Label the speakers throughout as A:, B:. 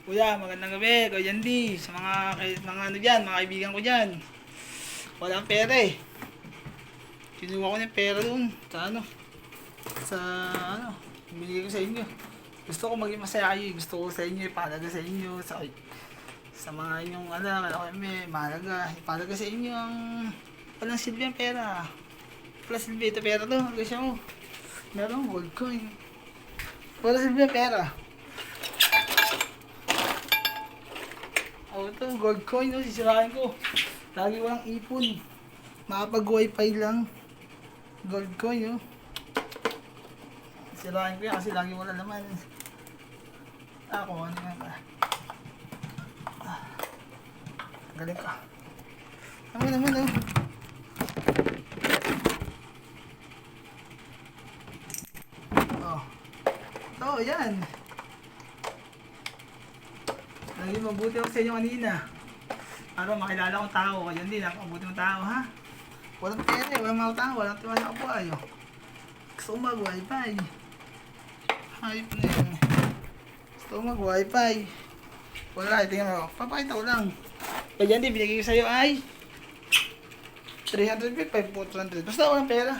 A: Kuya, magandang gabi. Kuya Yandy. Sa mga ano dyan, mga kaibigan ko dyan. Walang pera eh. Kinuha ko ng pera doon. Sa ano? Sa ano? Binigay ko sa inyo. Gusto ko maging masaya kayo. Gusto ko sa inyo, ipahalaga sa inyo. Sa mga inyong anak, ano kami, mahalaga. Ipahalaga sa inyo ang walang silbi ang pera. Walang silbi. Ito pera to. Kasi mo. Meron gold coin. Walang silbi ang pera. Ito, gold coin, no? Sisirahin ko. Lagi walang ipon. Makapag-wifi lang. Gold coin, no? Sisirahin ko yan kasi lagi wala naman. Ako, ano nga ba? Galing ka. Naman, no? Oh. Oh, yan. Lagi mabuti ako sa inyo kanina. Para makilala kong tao. Kaya hindi, mabuti mong tao, ha? Walang pera, walang mga tao, walang tiwala ako po ayo. Gusto ko mag-wifi. Hayop na yun. Gusto ko mag-wifi. Wala, tingnan mo. Papakita ko lang. Kaya hindi, binigay ko sa'yo ay 300 500. Basta walang pera.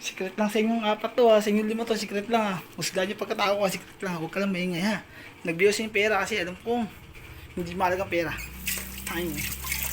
A: Secret lang sa inyong apat to ha. Sa inyong lima to, secret lang ha. Husgahan nyo pagkatao ko ha, secret lang ha. Huwag ka lang maingay ha. Nagbiyo sa yung pera kasi alam kong hindi mahalagang pera. Tangin eh.